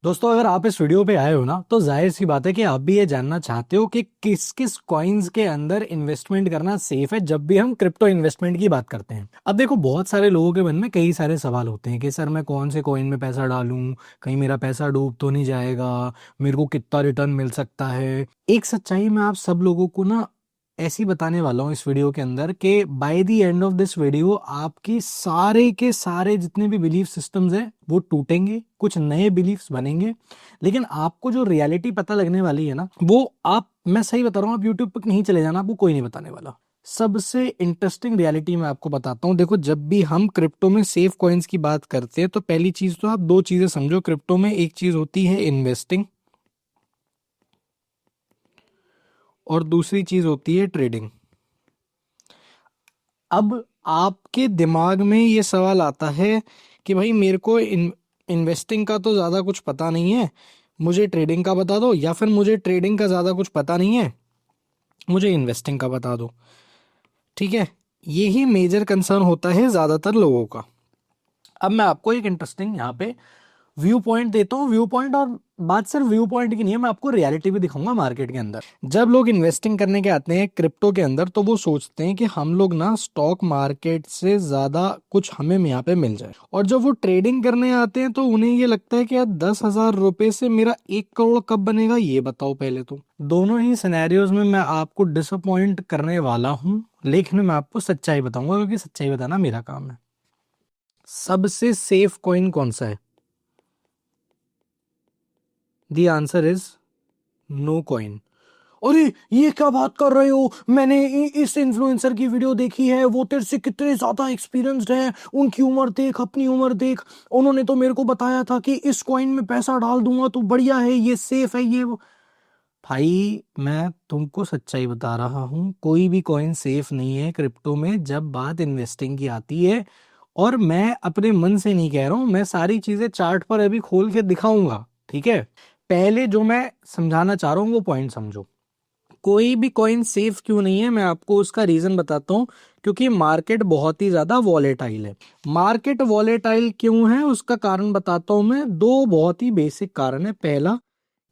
दोस्तों, अगर आप इस वीडियो पे आए हो ना तो जाहिर सी बात है कि आप भी ये जानना चाहते हो कि किस किस कॉइन्स के अंदर इन्वेस्टमेंट करना सेफ है जब भी हम क्रिप्टो इन्वेस्टमेंट की बात करते हैं। अब देखो, बहुत सारे लोगों के मन में कई सारे सवाल होते हैं कि सर मैं कौन से कॉइन में पैसा डालूं, कहीं मेरा पैसा डूब तो नहीं जाएगा, मेरे को कितना रिटर्न मिल सकता है। एक सच्चाई मैं आप सब लोगों को ना ऐसी बताने वाला हूँ इस वीडियो के अंदर कि by the end of this video आपकी सारे के सारे जितने भी बिलीफ सिस्टम्स हैं वो टूटेंगे, कुछ नए बिलीफ्स बनेंगे। लेकिन आपको जो रियलिटी पता लगने वाली है ना, वो आप, मैं सही बता रहा हूँ, आप यूट्यूब पर नहीं चले जाना, आपको कोई नहीं बताने वाला। सबसे इंटरेस्टिंग रियलिटी मैं आपको बताता हूँ। देखो, जब भी हम क्रिप्टो में सेफ कॉइन्स की बात करते हैं तो पहली चीज तो आप दो चीजें समझो क्रिप्टो में। एक चीज होती है इन्वेस्टिंग और दूसरी चीज होती है ट्रेडिंग। अब आपके दिमाग में ये सवाल आता है कि भाई मेरे को इन्वेस्टिंग का तो ज़्यादा कुछ पता नहीं है, मुझे ट्रेडिंग का बता दो, या फिर मुझे ट्रेडिंग का ज़्यादा कुछ पता नहीं है, मुझे इन्वेस्टिंग का बता दो। ठीक है, यही मेजर कंसर्न होता है ज़्यादातर लोगों का। अब मैं आपको एक इंटरेस्टिंग यहाँ पे व्यू पॉइंट देता हूँ। व्यू पॉइंट, और बात सिर्फ व्यू पॉइंट की नहीं है, मैं आपको रियलिटी भी दिखाऊंगा मार्केट के अंदर। जब लोग इन्वेस्टिंग करने के आते हैं क्रिप्टो के अंदर तो वो सोचते हैं कि हम लोग ना स्टॉक मार्केट से ज्यादा कुछ हमें यहाँ पे मिल जाए, और जब वो ट्रेडिंग करने आते हैं तो उन्हें ये लगता है कि यार 10,000 रुपए से मेरा 1 करोड़ कब बनेगा, ये बताओ पहले तो। दोनों ही सिनेरियोज में मैं आपको डिसअपॉइंट करने वाला हूँ, लेकिन मैं आपको सच्चाई बताऊंगा क्योंकि सच्चाई बताना मेरा काम है। सबसे सेफ कॉइन कौन सा है? The answer is no coin. अरे, ये क्या बात कर रहे हो? मैंने इस इन्फ्लुएंसर की वीडियो देखी है, वो तेरे से कितने ज्यादा एक्सपीरियंस्ड है, उनकी उम्र देख, अपनी उम्र देख, उन्होंने तो मेरे को बताया था कि इस कॉइन में पैसा डाल दूंगा तो बढ़िया है, ये सेफ है, ये वो। भाई, मैं तुमको सच्चाई बता रहा हूँ, कोई भी कॉइन सेफ नहीं है क्रिप्टो में जब बात इन्वेस्टिंग की आती है। और मैं अपने मन से नहीं कह रहा हूँ, मैं सारी चीजें चार्ट पर अभी खोल के दिखाऊंगा। ठीक है, पहले जो मैं समझाना चाह रहा हूँ वो पॉइंट समझो। कोई भी कॉइन सेफ क्यों नहीं है, मैं आपको उसका रीजन बताता हूँ। क्योंकि मार्केट बहुत ही ज्यादा वॉलेटाइल है। मार्केट वॉलेटाइल क्यों है उसका कारण बताता हूँ मैं। दो बहुत ही बेसिक कारण है। पहला,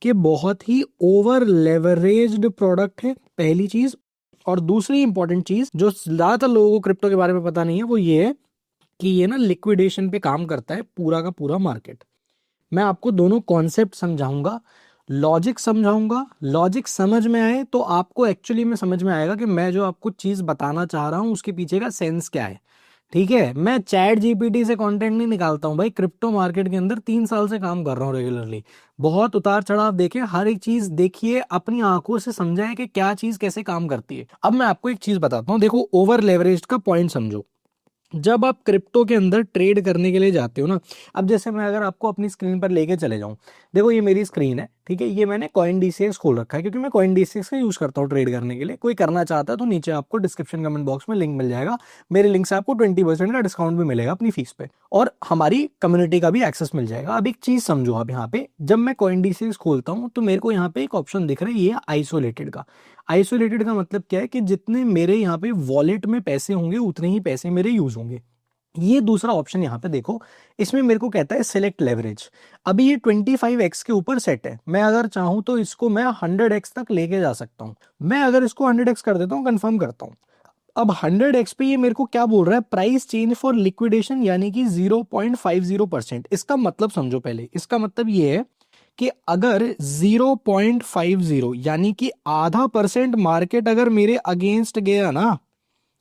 कि बहुत ही ओवर लेवरेज्ड प्रोडक्ट है, पहली चीज। और दूसरी इंपॉर्टेंट चीज जो ज्यादातर लोगों को क्रिप्टो के बारे में पता नहीं है वो ये है कि ये ना लिक्विडेशन पे काम करता है पूरा का पूरा मार्केट। मैं आपको दोनों कॉन्सेप्ट समझाऊंगा, लॉजिक समझाऊंगा। लॉजिक समझ में आए तो आपको एक्चुअली में समझ में आएगा कि मैं जो आपको चीज बताना चाह रहा हूं उसके पीछे का सेंस क्या है। ठीक है, मैं चैट जीपीटी से कंटेंट नहीं निकालता हूं भाई। क्रिप्टो मार्केट के अंदर 3 साल से काम कर रहा हूं रेगुलरली। बहुत उतार चढ़ाव देखे, हर एक चीज देखिए, अपनी आंखों से समझाए कि क्या चीज कैसे काम करती है। अब मैं आपको एक चीज बताता हूँ, देखो ओवर लेवरेज का पॉइंट समझो। जब आप क्रिप्टो के अंदर ट्रेड करने के लिए जाते हो ना, अब जैसे मैं अगर आपको अपनी स्क्रीन पर लेके चले जाऊं, देखो ये मेरी स्क्रीन है, ठीक है, ये मैंने कॉइन डीसीएक्स खोल रखा है क्योंकि मैं कॉइन डीसीएक्स का यूज करता हूँ ट्रेड करने के लिए। कोई करना चाहता है तो नीचे आपको डिस्क्रिप्शन कमेंट बॉक्स में लिंक मिल जाएगा। मेरे लिंक से आपको 20% का डिस्काउंट भी मिलेगा अपनी फीस पे, और हमारी कम्युनिटी का भी एक्सेस मिल जाएगा। अब एक चीज समझो, आप यहाँ पे जब मैं कॉइन डीसीएक्स खोलता हूँ तो मेरे को यहाँ पे एक ऑप्शन दिख रहा है, ये है आइसोलेटेड का। आइसोलेटेड का मतलब क्या है कि जितने मेरे यहाँ पे वॉलेट में पैसे होंगे उतने ही पैसे मेरे यूज होंगे। ये दूसरा ऑप्शन यहाँ पे देखो, इसमें मेरे को कहता है सिलेक्ट लेवरेज। अभी ये 25x के ऊपर सेट है, मैं अगर चाहूं तो इसको मैं 100x तक लेके जा सकता हूं। मैं अगर इसको 100x कर देता हूं, कंफर्म करता हूं। अब 100x पे ये मेरे को क्या बोल रहा है, प्राइस चेंज फॉर लिक्विडेशन, यानी कि 0.50%। इसका मतलब समझो पहले, इसका मतलब ये है कि अगर 0.50 यानी कि ½ % मार्केट अगर मेरे अगेंस्ट गया ना,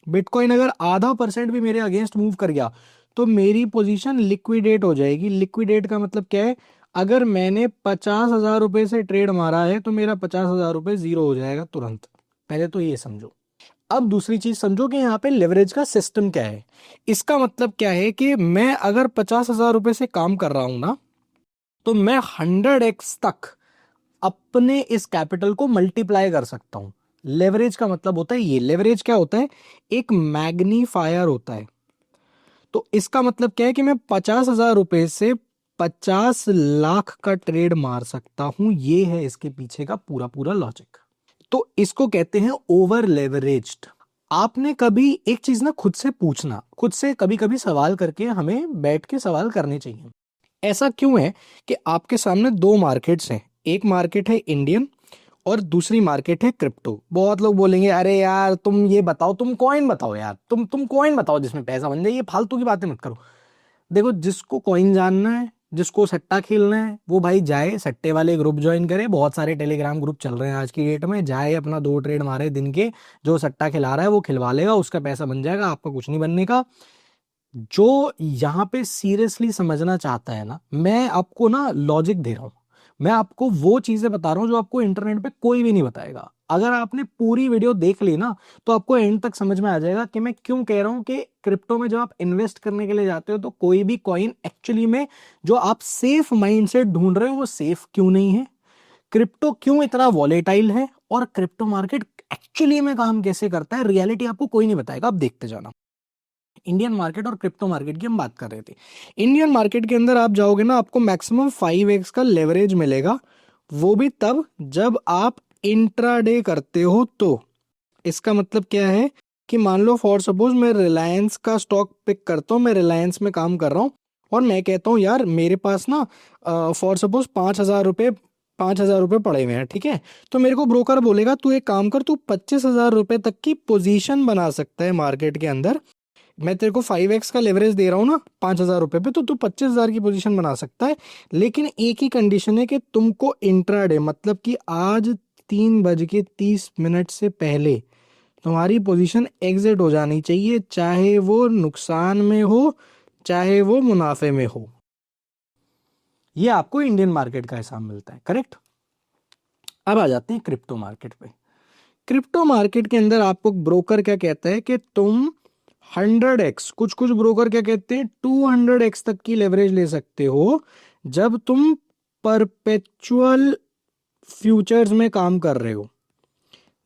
बिटकॉइन अगर ½ % भी मेरे अगेंस्ट मूव कर गया तो मेरी पोजीशन लिक्विडेट हो जाएगी। लिक्विडेट का मतलब क्या है, अगर मैंने 50,000 रुपए से ट्रेड मारा है तो मेरा 50,000 रुपए जीरो हो जाएगा तुरंत। पहले तो ये समझो। अब दूसरी चीज समझो कि यहाँ पे लेवरेज का सिस्टम क्या है। इसका मतलब क्या है कि मैं अगर 50,000 रुपए से काम कर रहा हूं ना, तो मैं 100x तक अपने इस कैपिटल को मल्टीप्लाई कर सकता हूं। लेवरेज का मतलब होता है ये। लेवरेज क्या होता है, एक मैग्नीफायर होता है। तो इसका मतलब क्या है कि मैं 50,000 रुपए से 50 लाख का ट्रेड मार सकता हूं। ये है इसके पीछे का पूरा पूरा लॉजिक। तो इसको कहते हैं ओवर लेवरेज्ड। आपने कभी एक चीज ना खुद से पूछना, खुद से कभी कभी सवाल करके हमें बैठ के सवाल करने चाहिए ऐसा क्यों है कि आपके सामने दो मार्केट्स हैं, एक मार्केट है इंडियन और दूसरी मार्केट है क्रिप्टो। बहुत लोग बोलेंगे अरे यार तुम ये बताओ, तुम कॉइन बताओ यार, तुम कॉइन बताओ जिसमें पैसा बन जाए, ये फालतू की बातें मत करो। देखो, जिसको कॉइन जानना है, जिसको सट्टा खेलना है, वो भाई जाए सट्टे वाले ग्रुप ज्वाइन करे। बहुत सारे टेलीग्राम ग्रुप चल रहे हैं आज की डेट में, जाए अपना 2 ट्रेड मारे दिन के, जो सट्टा खिला रहा है वो खिलवा लेगा, उसका पैसा बन जाएगा, आपका कुछ नहीं बनने का। जो यहाँ पे सीरियसली समझना चाहता है ना, मैं आपको ना लॉजिक दे रहा हूँ, मैं आपको वो चीजें बता रहा हूँ जो आपको इंटरनेट पे कोई भी नहीं बताएगा। अगर आपने पूरी वीडियो देख ली ना, तो आपको एंड तक समझ में आ जाएगा कि मैं क्यों कह रहा हूँ कि क्रिप्टो में जब आप इन्वेस्ट करने के लिए जाते हो तो कोई भी कॉइन एक्चुअली में जो आप सेफ माइंड से ढूंढ रहे हो वो सेफ क्यों नहीं है, क्रिप्टो क्यों इतना वॉलेटाइल है, और क्रिप्टो मार्केट एक्चुअली में काम कैसे करता है। रियलिटी आपको कोई नहीं बताएगा, आप देखते जाना। इंडियन मार्केट और क्रिप्टो मार्केट की हम बात कर रहे थे। इंडियन मार्केट के अंदर आप जाओगे ना, आपको मैक्सिमम 5x का लेवरेज मिलेगा, वो भी तब जब आप इंट्राडे करते हो। तो इसका मतलब क्या है कि मान लो फॉर सपोज मैं रिलायंस का स्टॉक पिक करता हूँ, मैं रिलायंस में काम कर रहा हूँ और मैं कहता हूँ यार मेरे पास ना फॉर सपोज 5,000 रुपये, 5,000 रुपये पड़े हुए हैं, ठीक है। तो मेरे को ब्रोकर बोलेगा तू एक काम कर, तू 25,000 रुपये तक की पोजीशन बना सकता है मार्केट के अंदर। मैं तेरे को 5x का लेवरेज दे रहा हूँ ना 5,000 रुपये पे, तो तू 25,000 की पोजीशन बना सकता है। लेकिन एक ही कंडीशन है कि तुमको इंट्राडे, मतलब कि आज 3:30 से पहले तुम्हारी पोजीशन एग्जिट हो जानी चाहिए, चाहे वो नुकसान में हो चाहे वो मुनाफे में हो। ये आपको इंडियन मार्केट का हिसाब मिलता है, करेक्ट। अब आ जाते हैं क्रिप्टो मार्केट पे। क्रिप्टो मार्केट के अंदर आपको ब्रोकर क्या कहता है कि तुम 100x, कुछ कुछ ब्रोकर क्या कहते हैं 200x तक की लेवरेज ले सकते हो जब तुम परपेचुअल फ्यूचर्स में काम कर रहे हो।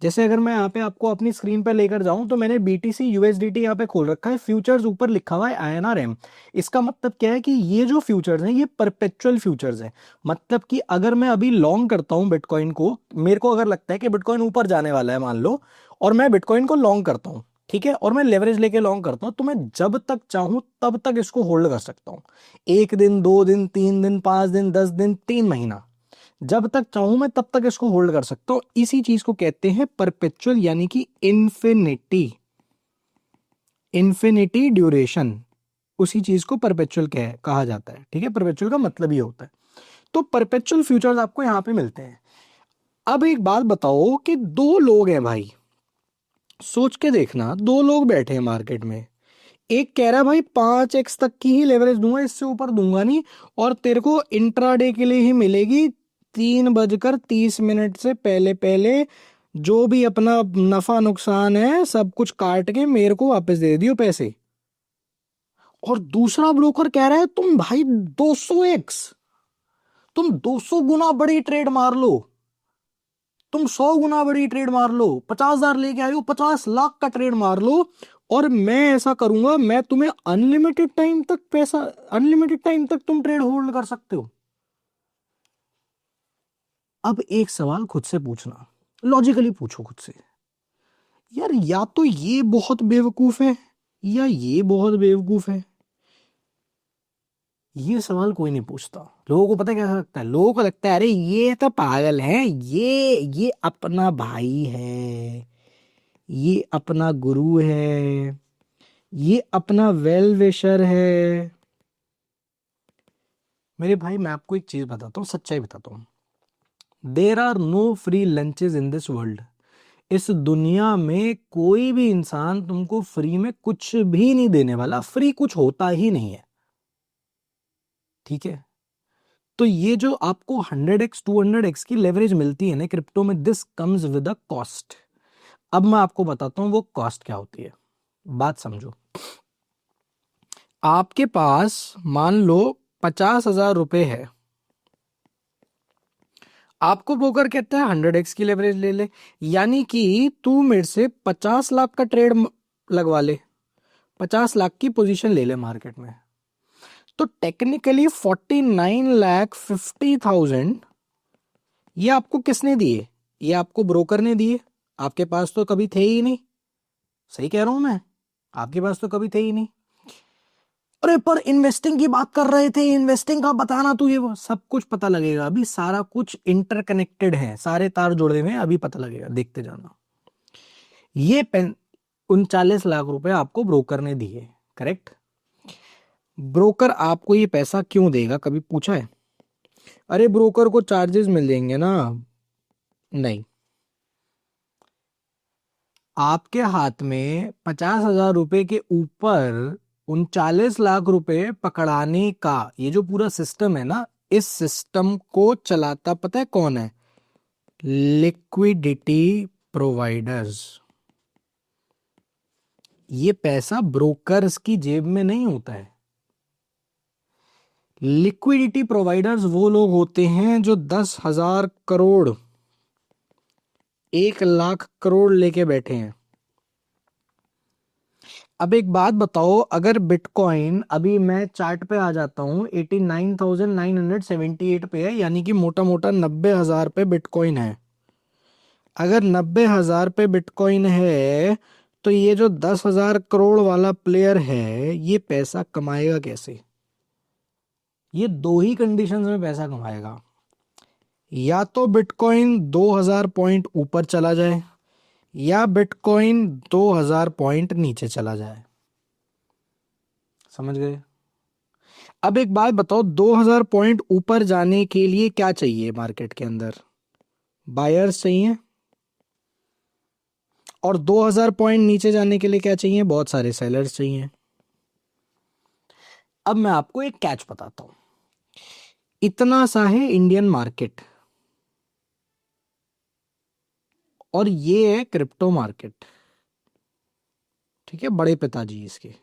जैसे अगर मैं यहाँ पे आपको अपनी स्क्रीन पर लेकर जाऊं तो मैंने BTC USDT यहाँ पे खोल रखा है, फ्यूचर्स ऊपर लिखा हुआ है INR-M। इसका मतलब क्या है कि ये जो फ्यूचर्स हैं ये परपेचुअल फ्यूचर्स हैं। मतलब कि अगर मैं अभी लॉन्ग करता हूँ बिटकॉइन को, मेरे को अगर लगता है कि बिटकॉइन ऊपर जाने वाला है मान लो, और मैं बिटकॉइन को लॉन्ग करता हूँ, ठीक है, और मैं लेवरेज लेके लॉन्ग करता हूँ, तो मैं जब तक चाहूं तब तक इसको होल्ड कर सकता हूँ। 1 दिन, 2 दिन, 3 दिन, 5 दिन, 10 दिन, 3 महीना, जब तक चाहूं मैं तब तक इसको होल्ड कर सकता हूं। इसी चीज को कहते हैं परपेचुअल, यानी कि इन्फिनिटी, इन्फिनिटी ड्यूरेशन। उसी चीज को परपेचुअल कहा जाता है, ठीक है। परपेचुअल का मतलब ये होता है। तो परपेचुअल फ्यूचर्स आपको यहां पे मिलते हैं। अब एक बात बताओ कि दो लोग हैं भाई, सोच के देखना, दो लोग बैठे हैं मार्केट में, एक कह रहा है भाई 5x तक की ही लेवरेज दूंगा, इससे ऊपर दूंगा नहीं, और तेरे को इंट्राडे के लिए ही मिलेगी 3:30 से पहले पहले, जो भी अपना नफा नुकसान है सब कुछ काट के मेरे को वापस दे दियो पैसे। और दूसरा ब्रोकर कह रहा है तुम भाई 200x, तुम 200 गुना बड़ी ट्रेड मार लो, तुम 100 गुना बड़ी ट्रेड मार लो, 50,000 लेके आए हो, 50 लाख का ट्रेड मार लो, और मैं ऐसा करूंगा, मैं तुम्हें अनलिमिटेड टाइम तक पैसा, अनलिमिटेड टाइम तक तुम ट्रेड होल्ड कर सकते हो। अब एक सवाल खुद से पूछना, लॉजिकली पूछो खुद से, यार या तो ये बहुत बेवकूफ है या ये बहुत बेवकूफ है। ये सवाल कोई नहीं पूछता। लोगों को पता है कैसा लगता है, लोगों को लगता है अरे ये तो पागल है, ये अपना भाई है, ये अपना गुरु है, ये अपना वेल विशर है। मेरे भाई मैं आपको एक चीज बताता हूँ, सच्चाई बताता हूँ, there are no free lunches in this world. इस दुनिया में कोई भी इंसान तुमको फ्री में कुछ भी नहीं देने वाला, फ्री कुछ होता ही नहीं है, ठीक है। तो ये जो आपको 100x 200x की लेवरेज मिलती है ना क्रिप्टो में, this comes with a cost. अब मैं आपको बताता हूं वो कॉस्ट क्या होती है, बात समझो। आपके पास मान लो 50,000 रुपए है, आपको ब्रोकर कहता है 100x की लेवरेज ले ले, यानी कि तू मेरे से 50 लाख का ट्रेड लगवा ले, 50 लाख की पोजीशन ले ले मार्केट में। तो टेक्निकली 49,50,000 ये आपको किसने दिए, ये आपको ब्रोकर ने दिए, आपके पास तो कभी थे ही नहीं। सही कह रहा हूं मैं, आपके पास तो कभी थे ही नहीं। अरे पर इन्वेस्टिंग की बात कर रहे थे, इन्वेस्टिंग का बताना तू, ये वो सब कुछ पता लगेगा अभी, सारा कुछ इंटरकनेक्टेड है, सारे तार जुड़े हुए हैं, अभी पता लगेगा, देखते जाना। ये 39 लाख रुपए आपको ब्रोकर ने दिए, करेक्ट। ब्रोकर आपको ये पैसा क्यों देगा, कभी पूछा है? अरे ब्रोकर को चार्जेस मिल जाएंगे ना। नहीं, आपके हाथ में 50,000 रुपए के ऊपर 39 लाख रुपए पकड़ाने का ये जो पूरा सिस्टम है ना, इस सिस्टम को चलाता पता है कौन है? Liquidity providers. ये पैसा ब्रोकर्स की जेब में नहीं होता है। लिक्विडिटी प्रोवाइडर्स वो लोग होते हैं जो 10,000 करोड़, 1 लाख करोड़ लेके बैठे हैं। अब एक बात बताओ, अगर बिटकॉइन, अभी मैं चार्ट पे आ जाता हूं, 89,978 पे है, यानी कि मोटा मोटा 90,000 पे बिटकॉइन है। अगर 90,000 पे बिटकॉइन है, तो ये जो 10,000 करोड़ वाला प्लेयर है, ये पैसा कमाएगा कैसे? ये दो ही कंडीशंस में पैसा कमाएगा, या तो बिटकॉइन 2,000 पॉइंट ऊपर चला जाए, या बिटकॉइन 2,000 पॉइंट नीचे चला जाए। समझ गए? अब एक बात बताओ, 2,000 पॉइंट ऊपर जाने के लिए क्या चाहिए मार्केट के अंदर? बायर्स चाहिए। और 2,000 पॉइंट नीचे जाने के लिए क्या चाहिए? बहुत सारे सेलर्स चाहिए। अब मैं आपको एक कैच बताता हूं। इतना सा है इंडियन मार्केट, और ये है क्रिप्टो मार्केट, ठीक है, बड़े पिताजी इसके।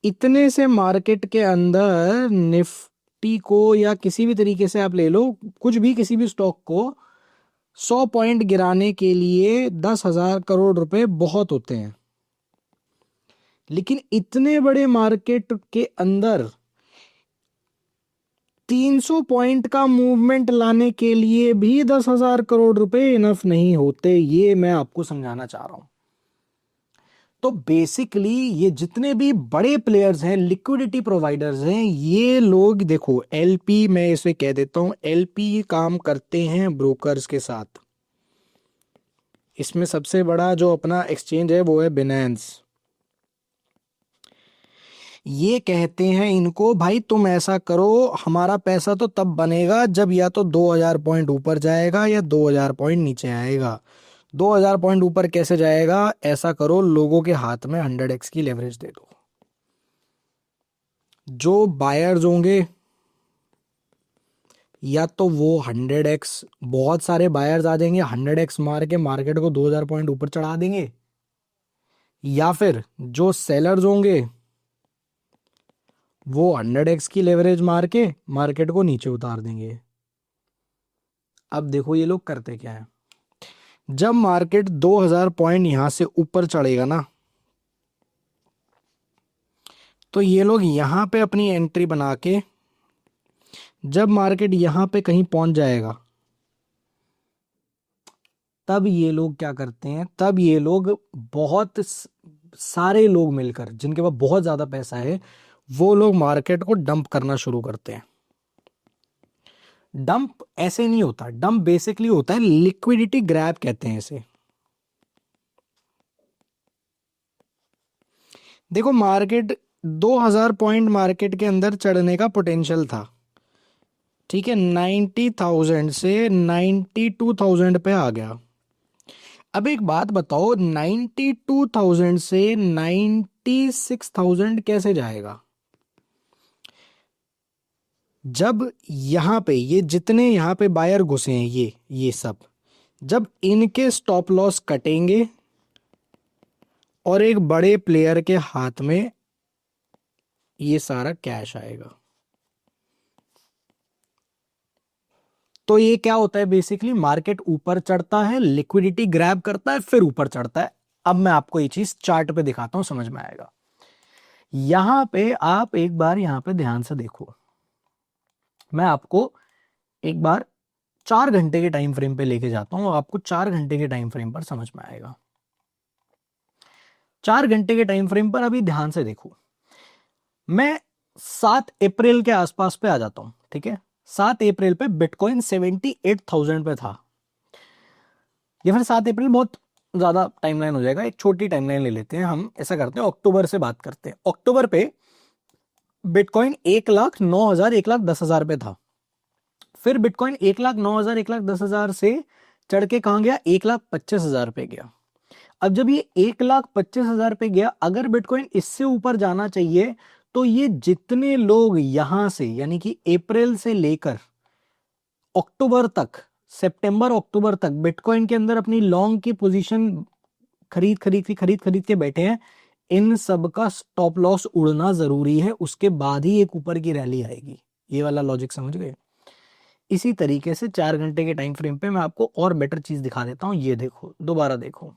इतने से मार्केट के अंदर निफ्टी को या किसी भी तरीके से आप ले लो, कुछ भी, किसी भी स्टॉक को 100 पॉइंट गिराने के लिए 10,000 करोड़ रुपए बहुत होते हैं। लेकिन इतने बड़े मार्केट के अंदर 300 पॉइंट का मूवमेंट लाने के लिए भी 10,000 करोड़ रुपए इनफ नहीं होते। ये मैं आपको समझाना चाह रहा हूं। तो बेसिकली ये जितने भी बड़े प्लेयर्स हैं, लिक्विडिटी प्रोवाइडर्स हैं, ये लोग देखो, एलपी, मैं इसे कह देता हूं, एलपी काम करते हैं ब्रोकर्स के साथ। इसमें सबसे बड़ा जो अपना एक्सचेंज है वो है बिनेंस। ये कहते हैं इनको, भाई तुम ऐसा करो, हमारा पैसा तो तब बनेगा जब या तो 2,000 पॉइंट ऊपर जाएगा या 2,000 पॉइंट नीचे आएगा। 2,000 पॉइंट ऊपर कैसे जाएगा? ऐसा करो, लोगों के हाथ में 100x की लेवरेज दे दो। जो बायर्स होंगे, या तो वो 100x, बहुत सारे बायर्स आ जाएंगे, 100x मार के मार्केट को 2,000 पॉइंट ऊपर चढ़ा देंगे, या फिर जो सेलर्स होंगे वो 100x की लेवरेज मार के मार्केट को नीचे उतार देंगे। अब देखो ये लोग करते क्या है, जब मार्केट 2,000 पॉइंट यहां से ऊपर चढ़ेगा ना, तो ये लोग यहां पे अपनी एंट्री बना के, जब मार्केट यहां पे कहीं पहुंच जाएगा, तब ये लोग क्या करते हैं, तब ये लोग बहुत सारे लोग मिलकर, जिनके पास बहुत ज्यादा पैसा है, वो लोग मार्केट को डंप करना शुरू करते हैं। डंप ऐसे नहीं होता, डंप बेसिकली होता है लिक्विडिटी ग्रैब कहते हैं इसे। देखो मार्केट 2,000 पॉइंट मार्केट के अंदर चढ़ने का पोटेंशियल था, ठीक है, 90,000 से 92,000 पे आ गया। अब एक बात बताओ, 92,000 से 96,000 कैसे जाएगा? जब यहां पे ये जितने यहां पे बायर घुसे हैं, ये सब, जब इनके स्टॉप लॉस कटेंगे और एक बड़े प्लेयर के हाथ में ये सारा कैश आएगा, तो ये क्या होता है, बेसिकली मार्केट ऊपर चढ़ता है, लिक्विडिटी ग्रैब करता है, फिर ऊपर चढ़ता है। अब मैं आपको ये चीज चार्ट पे दिखाता हूं, समझ में आएगा। यहां पे आप एक बार यहां पे ध्यान से देखो, मैं आपको एक बार 4 घंटे के टाइम फ्रेम पे लेके जाता हूं, आपको 4 घंटे के टाइम फ्रेम पर समझ में आएगा। 4 घंटे के टाइम फ्रेम पर अभी ध्यान से देखो, मैं 7 अप्रैल के आसपास पे आ जाता हूं, ठीक है। 7 अप्रैल पे बिटकॉइन 78,000 पे था, या फिर 7 अप्रैल बहुत ज्यादा टाइमलाइन हो जाएगा, एक छोटी टाइमलाइन ले लेते हैं हम, ऐसा करते हैं अक्टूबर से बात करते हैं। अक्टूबर पे बिटकॉइन 1,09,000 1,10,000 पे था। फिर बिटकॉइन 1,09,000 1,10,000 से चढ़ के कहां गया, 1,25,000 पे गया। अब जब ये 1,25,000 पे गया, अगर बिटकॉइन इससे ऊपर जाना चाहिए तो ये जितने लोग यहां से, यानी कि अप्रैल से लेकर अक्टूबर तक, सितंबर अक्टूबर तक बिटकॉइन के अंदर अपनी लॉन्ग की पोजीशन खरीद के बैठे हैं, इन सब का स्टॉप लॉस उड़ना जरूरी है, उसके बाद ही एक ऊपर की रैली आएगी। ये वाला लॉजिक समझ गए। इसी तरीके से 4 घंटे के टाइम फ्रेम पे मैं आपको और बेटर चीज दिखा देता हूं। ये देखो, दोबारा देखो,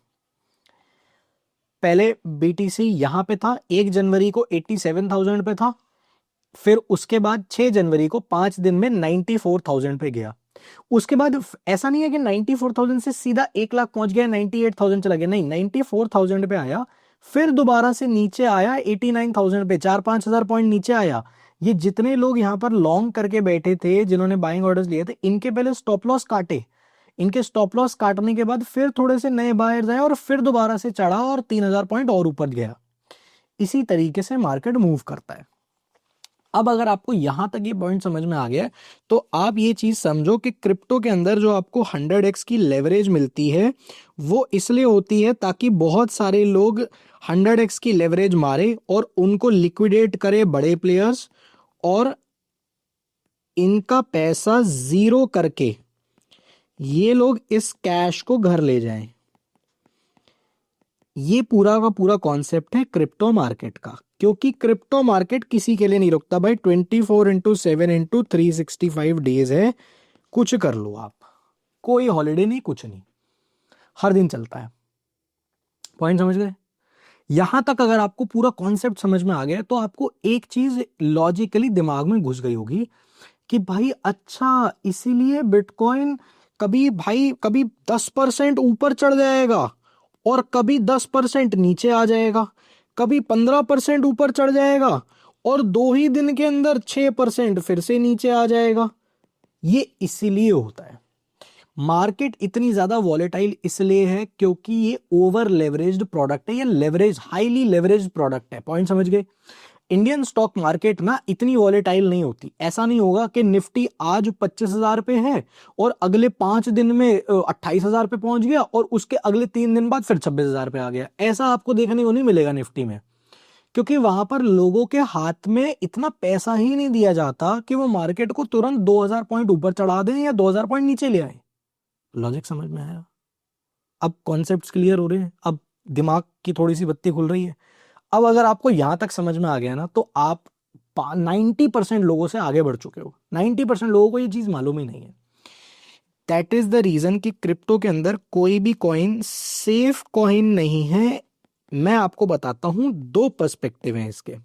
पहले बीटीसी यहां पे था, 1 जनवरी को 87,000 पे था, फिर उसके बाद 6 जनवरी को 5 दिन में 94,000 पे गया। उसके बाद ऐसा नहीं है कि 94,000 से सीधा 1 लाख पहुंच गया, 98,000 चला गया, नहीं, 94,000 पे आया, फिर दोबारा से नीचे आया 89,000 पे, 4-5 हजार पॉइंट नीचे आया। ये जितने लोग यहां पर लॉन्ग करके बैठे थे, जिन्होंने बाइंग ऑर्डर्स लिए थे, इनके पहले स्टॉप लॉस काटे, इनके स्टॉप लॉस काटने के बाद फिर थोड़े से नए बायर्स आए और फिर दोबारा से चढ़ा और 3,000 पॉइंट और ऊपर गया। इसी तरीके से मार्केट मूव करता है। अब अगर आपको यहां तक ये पॉइंट समझ में आ गया तो आप ये चीज समझो कि क्रिप्टो के अंदर जो आपको 100x की लेवरेज मिलती है वो इसलिए होती है ताकि बहुत सारे लोग 100x की लेवरेज मारे और उनको लिक्विडेट करे बड़े प्लेयर्स, और इनका पैसा जीरो करके ये लोग इस कैश को घर ले जाएं। ये पूरा का पूरा कॉन्सेप्ट है क्रिप्टो मार्केट का, क्योंकि क्रिप्टो मार्केट किसी के लिए नहीं रुकता भाई, 24/7/365 डेज है, कुछ कर लो आप, कोई हॉलीडे नहीं, कुछ नहीं, हर दिन चलता है। पॉइंट समझ गए? यहां तक अगर आपको पूरा कॉन्सेप्ट समझ में आ गया तो आपको एक चीज लॉजिकली दिमाग में घुस गई होगी कि भाई अच्छा, इसीलिए बिटकॉइन कभी भाई कभी 10% ऊपर चढ़ जाएगा और कभी 10% नीचे आ जाएगा, कभी 15% ऊपर चढ़ जाएगा और 2 ही दिन के अंदर 6% फिर से नीचे आ जाएगा। ये इसीलिए होता है। मार्केट इतनी ज्यादा वॉलेटाइल इसलिए है क्योंकि ये ओवर लेवरेज्ड प्रोडक्ट है, ये लेवरेज, हाईली लेवरेज्ड प्रोडक्ट है। पॉइंट समझ गए? इंडियन स्टॉक मार्केट ना इतनी वॉलेटाइल नहीं होती। ऐसा नहीं होगा कि निफ्टी आज 25,000 पे है और अगले 5 दिन में 28,000 पे पहुंच गया और उसके अगले 3 दिन बाद फिर 26,000 पे आ गया। ऐसा आपको देखने को नहीं मिलेगा निफ्टी में, क्योंकि वहां पर लोगों के हाथ में इतना पैसा ही नहीं दिया जाता कि वो मार्केट को तुरंत 2,000 पॉइंट ऊपर चढ़ा दें या 2,000 पॉइंट नीचे ले आए। लॉजिक समझ में आया? अब कॉन्सेप्ट्स क्लियर हो रहे हैं, अब दिमाग की थोड़ी सी बत्ती खुल रही है। अब अगर आपको यहां तक समझ में आ गया ना तो आप 90% लोगों से आगे बढ़ चुके हो। 90% लोगों को ये चीज मालूम ही नहीं है। दैट इज द रीजन कि क्रिप्टो के अंदर कोई भी कॉइन सेफ कॉइन नहीं है। मैं आपको बताता हूं, 2 पर्सपेक्टिव हैं इसके।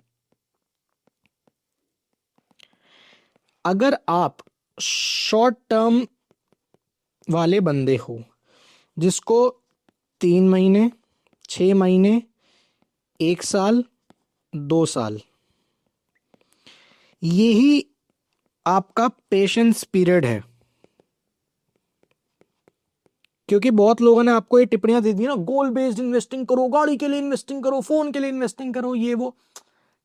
अगर आप शॉर्ट टर्म वाले बंदे हो जिसको 3 महीने, 6 महीने, 1 साल, 2 साल, यही आपका पेशेंस पीरियड है, क्योंकि बहुत लोगों ने आपको ये टिप्पणियां दे दी ना, गोल बेस्ड इन्वेस्टिंग करो, गाड़ी के लिए इन्वेस्टिंग करो, फोन के लिए इन्वेस्टिंग करो, ये वो।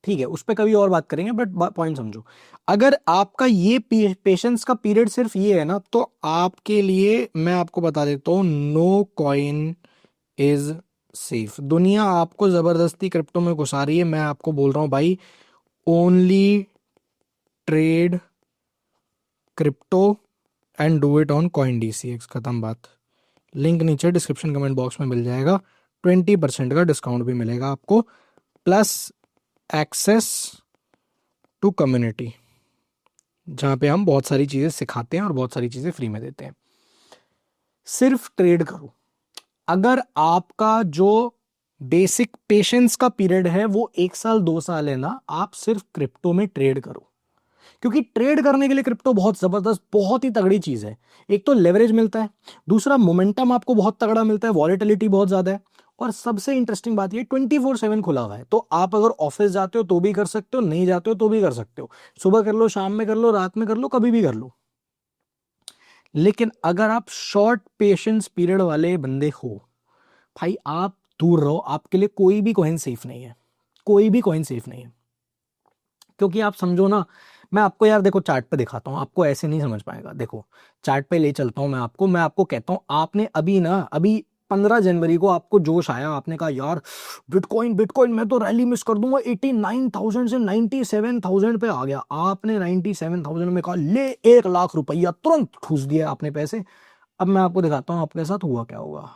ठीक है, उस पर कभी और बात करेंगे, बट पॉइंट समझो। अगर आपका ये पेशेंस का पीरियड सिर्फ ये है ना तो आपके लिए मैं आपको बता देता हूं, नो कॉइन इज सेफ। दुनिया आपको जबरदस्ती क्रिप्टो में घुसा रही है। मैं आपको बोल रहा हूं भाई, only trade crypto and do it on CoinDCX। खत्म बात। लिंक नीचे डिस्क्रिप्शन कमेंट बॉक्स में मिल जाएगा। 20% का डिस्काउंट भी मिलेगा आपको, प्लस एक्सेस टू कम्युनिटी, जहां पे हम बहुत सारी चीजें सिखाते हैं और बहुत सारी चीजें फ्री में देते हैं। सिर्फ ट्रेड करो। अगर आपका जो बेसिक पेशेंस का पीरियड है वो 1 साल 2 साल है ना, आप सिर्फ क्रिप्टो में ट्रेड करो, क्योंकि ट्रेड करने के लिए क्रिप्टो बहुत जबरदस्त, बहुत ही तगड़ी चीज है। एक तो लेवरेज मिलता है, दूसरा मोमेंटम आपको बहुत तगड़ा मिलता है, वॉलेटिलिटी बहुत ज्यादा है, और सबसे इंटरेस्टिंग बात ये 24/7 खुला हुआ है, तो आप अगर ऑफिस जाते हो तो भी कर सकते हो, नहीं जाते हो तो भी कर सकते हो, सुबह कर लो, शाम में कर लो, रात में कर लो, कभी भी कर लो। लेकिन अगर आप शॉर्ट पेशेंस पीरियड वाले बंदे हो, भाई आप दूर रहो, आपके लिए कोई भी कॉइन सेफ नहीं है, कोई भी कॉइन सेफ नहीं है। क्योंकि आप समझो ना, मैं आपको यार देखो चार्ट पे दिखाता हूँ, आपको ऐसे नहीं समझ पाएगा। देखो चार्ट पे ले चलता हूँ मैं आपको कहता हूँ, आपने अभी 15 जनवरी को आपको जोश आया, आपने कहा यार बिटकॉइन बिटकॉइन मैं तो रैली मिस कर दूंगा, 89,000 से 97,000 पे आ गया। आपने 97,000 में कहा ले 1 लाख रुपया, तुरंत ठूस दिया आपने पैसे। अब मैं आपको दिखाता हूँ आपके साथ हुआ क्या होगा।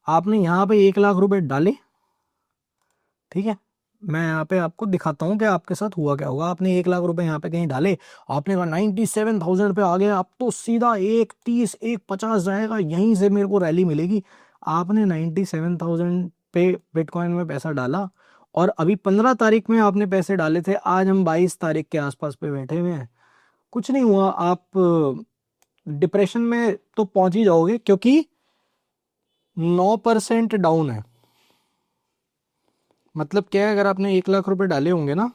आपने यहाँ पे 1 लाख रुपए डाले, ठीक है, मैं यहाँ पे आपको दिखाता हूँ कि आपके साथ हुआ क्या होगा। आपने 1 लाख रुपए यहाँ पे कहीं डाले, आपने कहा 97,000 पे आ गए, अब तो सीधा 130 150 जाएगा, यहीं से मेरे को रैली मिलेगी। आपने 97,000 पे बिटकॉइन में पैसा डाला, और अभी 15 तारीख में आपने पैसे डाले थे, आज हम 22 तारीख के आसपास पे बैठे हुए हैं, कुछ नहीं हुआ। आप डिप्रेशन में तो पहुंच ही जाओगे, क्योंकि 9% डाउन है। मतलब क्या है, अगर आपने 1 लाख रुपए डाले होंगे ना,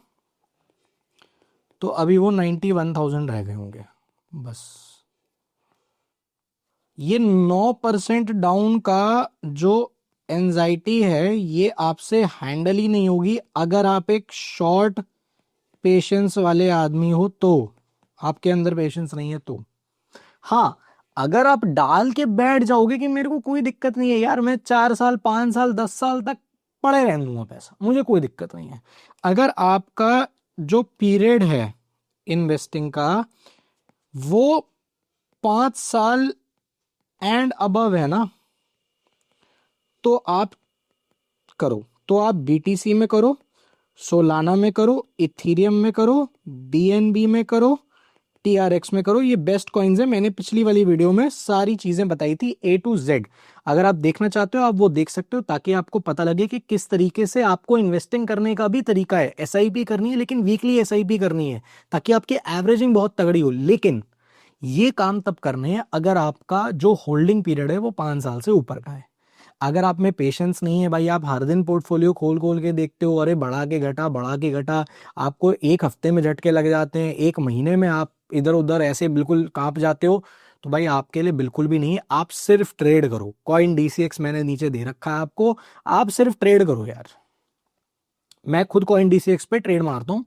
तो अभी वो 91,000 रह गए होंगे बस। ये 9% डाउन का जो एंजाइटी है, ये आपसे हैंडल ही नहीं होगी अगर आप एक शॉर्ट पेशेंस वाले आदमी हो तो। आपके अंदर पेशेंस नहीं है तो। हाँ, अगर आप डाल के बैठ जाओगे कि मेरे को कोई दिक्कत नहीं है यार, मैं 4 साल 5 साल 10 साल तक पड़े रहने दूंगा पैसा, मुझे कोई दिक्कत नहीं है। अगर आपका जो पीरियड है इन्वेस्टिंग का वो 5 साल एंड अबव है ना, तो आप करो, तो आप बीटीसी में करो, सोलाना में करो, इथीरियम में करो, बीएनबी में करो, टीआरएक्स में करो। ये बेस्ट कॉइन्स है, मैंने पिछली वाली वीडियो में सारी चीजें बताई थी A to Z। अगर आप देखना चाहते हो आप वो देख सकते हो, ताकि आपको पता लगे कि किस तरीके से आपको इन्वेस्टिंग करने का भी तरीका है। एसआईपी करनी है, लेकिन वीकली एसआईपी करनी है, ताकि आपकी एवरेजिंग बहुत तगड़ी हो। लेकिन ये काम तब करने हैं अगर आपका जो होल्डिंग पीरियड है वो 5 साल से ऊपर का है। अगर आप में पेशेंस नहीं है भाई, आप हर दिन पोर्टफोलियो खोल खोल के देखते हो, अरे बढ़ा के घटा बढ़ा के घटा, आपको एक हफ्ते में झटके लग जाते हैं, एक महीने में आप इधर उधर ऐसे बिल्कुल कांप जाते हो, तो भाई आपके लिए बिल्कुल भी नहीं है। आप सिर्फ ट्रेड करो, कॉइन डीसीएक्स मैंने नीचे दे रखा है आपको, आप सिर्फ ट्रेड करो यार। मैं खुद कॉइन डीसीएक्स पे ट्रेड मारता हूँ,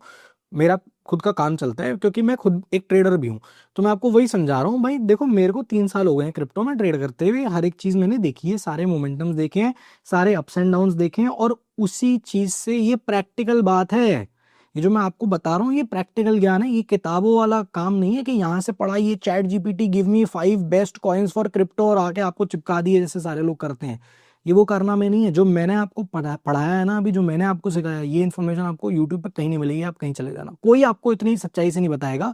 मेरा खुद का काम चलता है, क्योंकि मैं खुद एक ट्रेडर भी हूँ। तो मैं आपको वही समझा रहा हूँ भाई, देखो मेरे को 3 साल हो गए हैं क्रिप्टो में ट्रेड करते हुए, हर एक चीज मैंने देखी है, सारे मोमेंटम्स देखे हैं, सारे अप्स एंड डाउन्स देखे हैं, और उसी चीज से ये प्रैक्टिकल बात है। ये जो मैं आपको बता रहा हूँ ये प्रैक्टिकल ज्ञान है, ये किताबों वाला काम नहीं है कि यहाँ से पढ़ा ये chat GPT give me 5 best coins for crypto और आके आपको चिपका दिए जैसे सारे लोग करते हैं। ये वो करना में नहीं है। जो मैंने आपको पढ़ाया है ना, अभी जो मैंने आपको सिखाया, ये इन्फॉर्मेशन आपको यूट्यूब पर कहीं नहीं मिलेगी, आप कहीं चले जाना, कोई आपको इतनी सच्चाई से नहीं बताएगा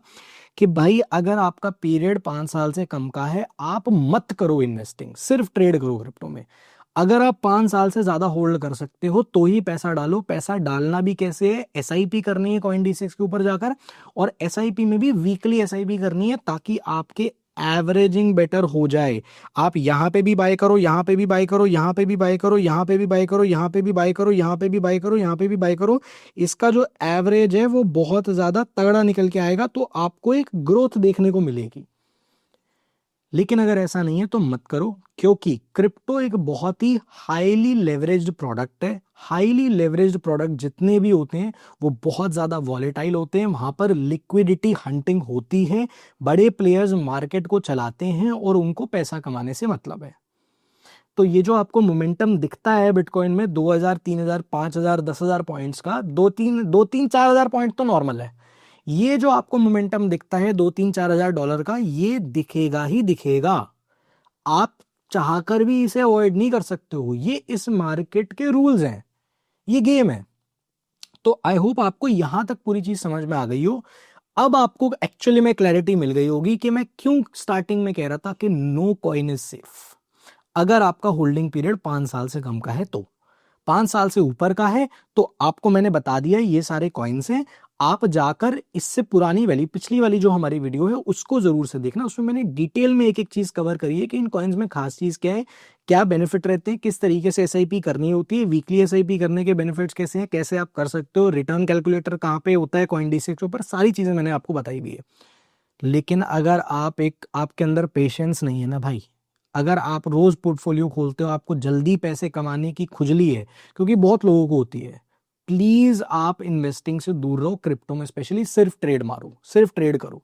कि भाई अगर आपका पीरियड 5 साल से कम का है आप मत करो इन्वेस्टिंग, सिर्फ ट्रेड करो क्रिप्टो में। अगर आप 5 साल से ज्यादा होल्ड कर सकते हो तो ही पैसा डालो। पैसा डालना भी कैसे है, एसआईपी करनी है कॉइन डीसीएक्स के ऊपर जाकर, और एसआईपी में भी वीकली एसआईपी करनी है, ताकि आपके एवरेजिंग बेटर हो जाए। आप यहां पे भी बाय करो, यहां पे भी बाय करो, यहां पे भी बाय करो, यहां पे भी बाय करो, यहां पे भी बाय करो, यहां पे भी बाय करो, यहां पे भी बाय करो, इसका जो एवरेज है वो बहुत ज्यादा तगड़ा निकल के आएगा, तो आपको एक ग्रोथ देखने को मिलेगी। लेकिन अगर ऐसा नहीं है तो मत करो, क्योंकि क्रिप्टो एक बहुत ही हाईली लेवरेज्ड प्रोडक्ट है। हाईली लेवरेज्ड प्रोडक्ट जितने भी होते हैं वो बहुत ज्यादा वॉलेटाइल होते हैं, वहां पर लिक्विडिटी हंटिंग होती है, बड़े प्लेयर्स मार्केट को चलाते हैं और उनको पैसा कमाने से मतलब है। तो ये जो आपको मोमेंटम दिखता है बिटकॉइन में 2,000 3,000 5,000 10,000 पॉइंट्स का, 2-3 4,000 पॉइंट तो नॉर्मल है। ये जो आपको मोमेंटम दिखता है 2-3 4 हज़ार डॉलर का, ये दिखेगा ही दिखेगा। आप चाहकर भी इसे अवॉइड नहीं कर सकते हो, ये इस मार्केट के रूल्स हैं, ये गेम है। तो आई होप आपको यहां तक पूरी चीज समझ में आ गई हो। अब आपको एक्चुअली में क्लैरिटी मिल गई होगी कि मैं क्यों स्टार्टिंग में कह रहा था कि नो कॉइन इज सेफ। अगर आपका होल्डिंग पीरियड 5 साल से कम का है तो, 5 साल से ऊपर का है तो आपको मैंने बता दिया ये सारे कॉइन्स हैं। आप जाकर इससे पुरानी वाली पिछली वाली जो हमारी वीडियो है उसको जरूर से देखना, उसमें मैंने डिटेल में एक एक चीज कवर करी है कि इन कॉइन्स में खास चीज क्या है, क्या बेनिफिट रहते हैं, किस तरीके से एसआईपी करनी होती है, वीकली एसआईपी करने के बेनिफिट्स कैसे हैं, कैसे आप कर सकते हो, रिटर्न कैलकुलेटर कहाँ पे होता है CoinDesk के ऊपर, सारी चीजें मैंने आपको बताई भी है। लेकिन अगर आपके अंदर पेशेंस नहीं है ना भाई, अगर आप रोज पोर्टफोलियो खोलते हो, आपको जल्दी पैसे कमाने की खुजली है, क्योंकि बहुत लोगों को होती है, प्लीज आप इन्वेस्टिंग से दूर रहो। क्रिप्टो में स्पेशली सिर्फ ट्रेड मारो, सिर्फ ट्रेड करो।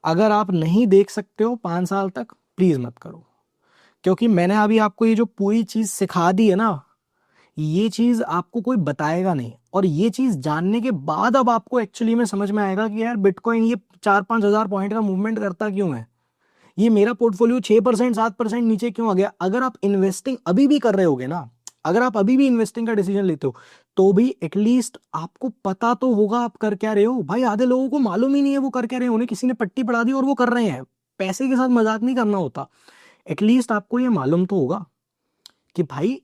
अगर आप नहीं देख सकते हो 5 साल तक, प्लीज मत करो, क्योंकि मैंने अभी आपको ये जो पूरी चीज सिखा दी है ना, ये चीज आपको कोई बताएगा नहीं, और ये चीज जानने के बाद अब आपको एक्चुअली में समझ में आएगा कि यार बिटकॉइन ये 4-5 हजार पॉइंट का मूवमेंट करता क्यों है, ये मेरा पोर्टफोलियो 6% 7% नीचे क्यों आ गया। अगर आप इन्वेस्टिंग अभी भी कर रहे होगे ना, अगर आप अभी भी इन्वेस्टिंग का डिसीजन लेते हो, तो भी एटलीस्ट आपको पता तो होगा आप कर क्या रहे हो। भाई आधे लोगों को मालूम ही नहीं है वो कर क्या रहे हैं, उन्हें किसी ने पट्टी पढ़ा दी और वो कर रहे हैं। पैसे के साथ मजाक नहीं करना होता। एटलीस्ट आपको ये मालूम तो होगा कि भाई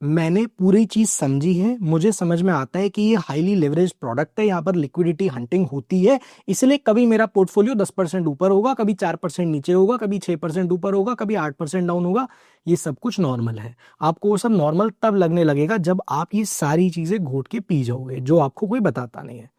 मैंने पूरी चीज समझी है, मुझे समझ में आता है कि ये हाईली लेवरेज प्रोडक्ट है, यहाँ पर लिक्विडिटी हंटिंग होती है, इसलिए कभी मेरा पोर्टफोलियो 10% ऊपर होगा, कभी 4% नीचे होगा, कभी 6% ऊपर होगा, कभी 8% डाउन होगा। ये सब कुछ नॉर्मल है। आपको वो सब नॉर्मल तब लगने लगेगा जब आप ये सारी चीजें घोट के पी जाओगे, जो आपको कोई बताता नहीं है।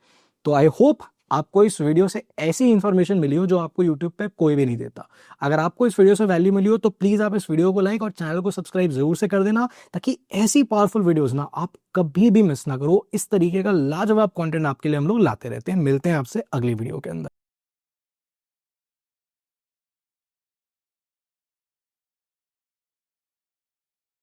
तो आई होप आपको इस वीडियो से ऐसी इंफॉर्मेशन मिली हो जो आपको यूट्यूब पे कोई भी नहीं देता। अगर आपको इस वीडियो से वैल्यू मिली हो तो प्लीज आप इस वीडियो को लाइक और चैनल को सब्सक्राइब जरूर से कर देना, ताकि ऐसी पावरफुल वीडियोस ना आप कभी भी मिस ना करो। इस तरीके का लाजवाब कंटेंट आपके लिए हम लोग लाते रहते हैं। मिलते हैं आपसे अगली वीडियो के अंदर।